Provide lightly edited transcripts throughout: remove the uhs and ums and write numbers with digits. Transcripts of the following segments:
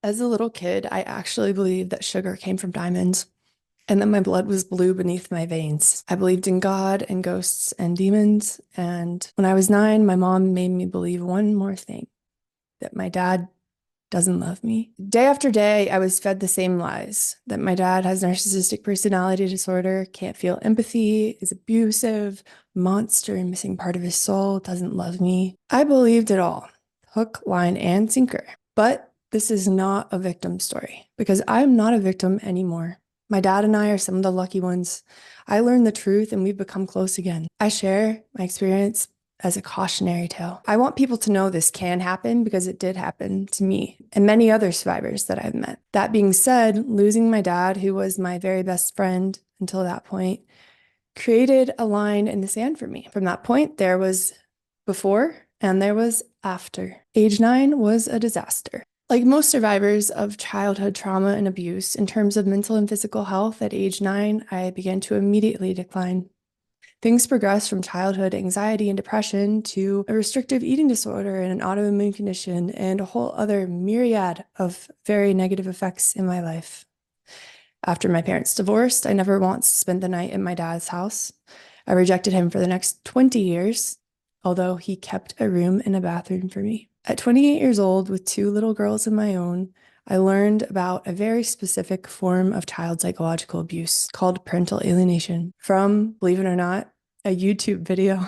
As a little kid, I actually believed that sugar came from diamonds and that my blood was blue beneath my veins. I believed in God and ghosts and demons. And when I was 9, my mom made me believe one more thing, that my dad doesn't love me. Day after day, I was fed the same lies, that my dad has narcissistic personality disorder, can't feel empathy, is abusive, monster, missing part of his soul, doesn't love me. I believed it all, hook, line, and sinker. But this is not a victim story, because I'm not a victim anymore. My dad and I are some of the lucky ones. I learned the truth and we've become close again. I share my experience as a cautionary tale. I want people to know this can happen because it did happen to me and many other survivors that I've met. That being said, losing my dad, who was my very best friend until that point, created a line in the sand for me. From that point, there was before and there was after. Age 9 was a disaster. Like most survivors of childhood trauma and abuse, in terms of mental and physical health, at age 9, I began to immediately decline. Things progressed from childhood anxiety and depression to a restrictive eating disorder and an autoimmune condition and a whole other myriad of very negative effects in my life. After my parents divorced, I never once spent the night in my dad's house. I rejected him for the next 20 years, although he kept a room and a bathroom for me. At 28 years old, with 2 little girls of my own, I learned about a very specific form of child psychological abuse called parental alienation from, believe it or not, a YouTube video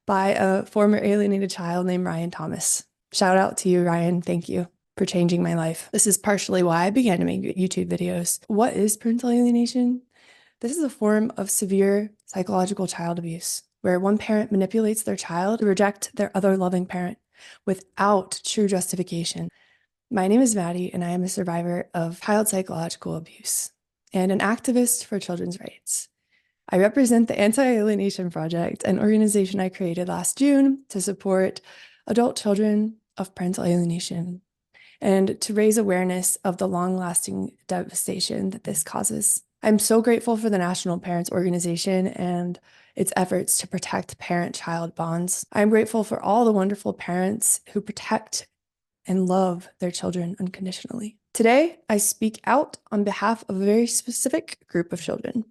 by a former alienated child named Ryan Thomas. Shout out to you, Ryan. Thank you for changing my life. This is partially why I began to make YouTube videos. What is parental alienation? This is a form of severe psychological child abuse where one parent manipulates their child to reject their other loving parent without true justification. My name is Maddie, and I am a survivor of child psychological abuse and an activist for children's rights. I represent the Anti-Alienation Project, an organization I created last June to support adult children of parental alienation and to raise awareness of the long-lasting devastation that this causes. I'm so grateful for the National Parents Organization and its efforts to protect parent-child bonds. I'm grateful for all the wonderful parents who protect and love their children unconditionally. Today, I speak out on behalf of a very specific group of children,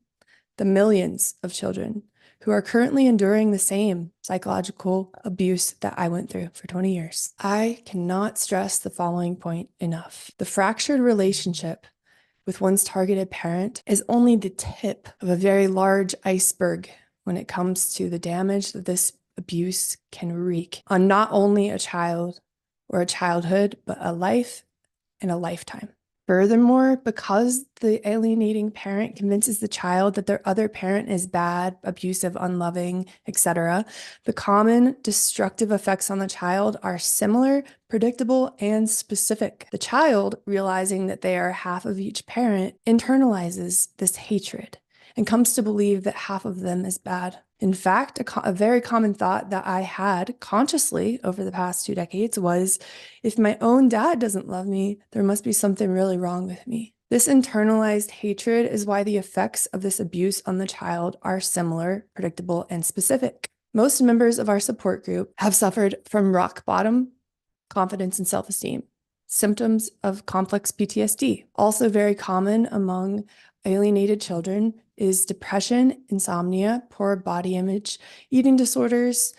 the millions of children who are currently enduring the same psychological abuse that I went through for 20 years. I cannot stress the following point enough. The fractured relationship with one's targeted parent is only the tip of a very large iceberg when it comes to the damage that this abuse can wreak on not only a child or a childhood, but a life and a lifetime. Furthermore, because the alienating parent convinces the child that their other parent is bad, abusive, unloving, etc., the common destructive effects on the child are similar, predictable, and specific. The child, realizing that they are half of each parent, internalizes this hatred and comes to believe that half of them is bad. In fact, a very common thought that I had consciously over the past 2 decades was, if my own dad doesn't love me, there must be something really wrong with me. This internalized hatred is why the effects of this abuse on the child are similar, predictable, and specific. Most members of our support group have suffered from rock bottom confidence and self-esteem, symptoms of complex PTSD. Also very common among alienated children is depression, insomnia, poor body image, eating disorders,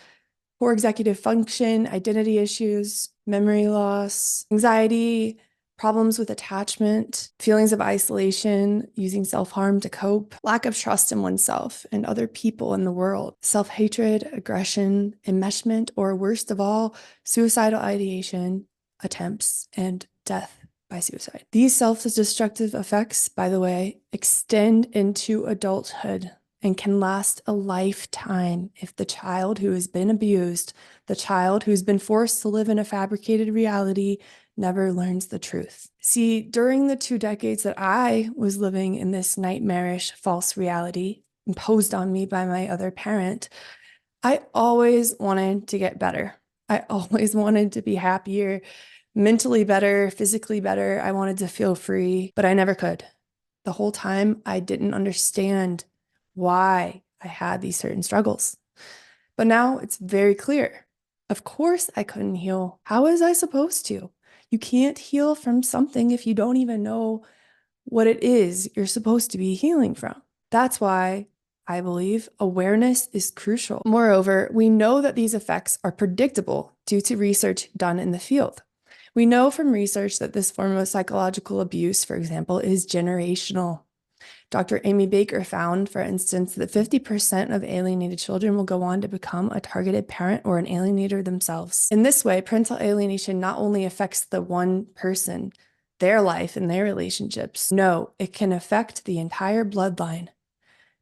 poor executive function, identity issues, memory loss, anxiety, problems with attachment, feelings of isolation, using self-harm to cope, lack of trust in oneself and other people in the world, self-hatred, aggression, enmeshment, or worst of all, suicidal ideation, attempts, and death by suicide. These self-destructive effects, by the way, extend into adulthood and can last a lifetime if the child who has been abused, the child who's been forced to live in a fabricated reality, never learns the truth. See, during the 2 decades that I was living in this nightmarish false reality imposed on me by my other parent, I always wanted to get better. I always wanted to be happier, mentally better, physically better. I wanted to feel free, but I never could. The whole time I didn't understand why I had these certain struggles. But now it's very clear. Of course I couldn't heal. How was I supposed to? You can't heal from something if you don't even know what it is you're supposed to be healing from. That's why I believe awareness is crucial. Moreover, we know that these effects are predictable due to research done in the field. We know from research that this form of psychological abuse, for example, is generational. Dr. Amy Baker found, for instance, that 50% of alienated children will go on to become a targeted parent or an alienator themselves. In this way, parental alienation not only affects the one person, their life and their relationships. No, it can affect the entire bloodline,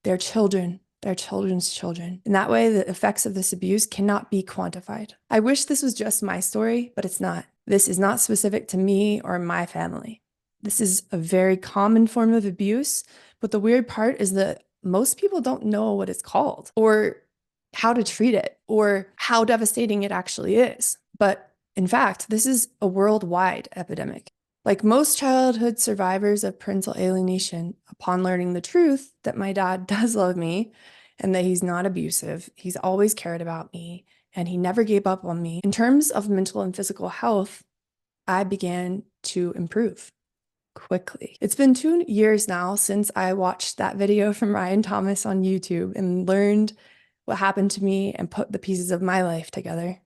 their children, their children's children. In that way, the effects of this abuse cannot be quantified. I wish this was just my story, but it's not. This is not specific to me or my family. This is a very common form of abuse, but the weird part is that most people don't know what it's called or how to treat it or how devastating it actually is. But in fact, this is a worldwide epidemic. Like most childhood survivors of parental alienation, upon learning the truth that my dad does love me and that he's not abusive, he's always cared about me, and he never gave up on me. In terms of mental and physical health, I began to improve quickly. It's been 2 years now since I watched that video from Ryan Thomas on YouTube and learned what happened to me and put the pieces of my life together.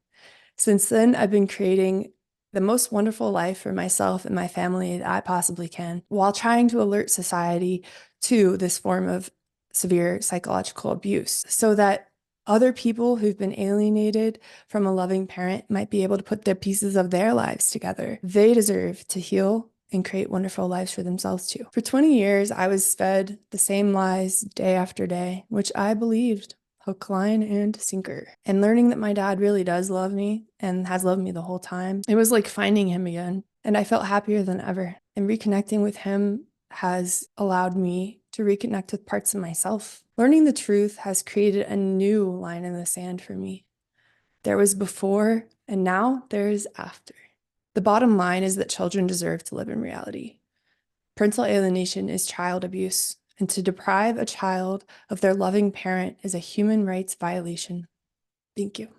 Since then, I've been creating the most wonderful life for myself and my family that I possibly can, while trying to alert society to this form of severe psychological abuse so that other people who've been alienated from a loving parent might be able to put their pieces of their lives together. They deserve to heal and create wonderful lives for themselves too. For 20 years, I was fed the same lies day after day, which I believed hook, line, and sinker. And learning that my dad really does love me and has loved me the whole time, it was like finding him again. And I felt happier than ever. And reconnecting with him has allowed me to reconnect with parts of myself. Learning the truth has created a new line in the sand for me. There was before, and now there is after. The bottom line is that children deserve to live in reality. Parental alienation is child abuse, and to deprive a child of their loving parent is a human rights violation. Thank you.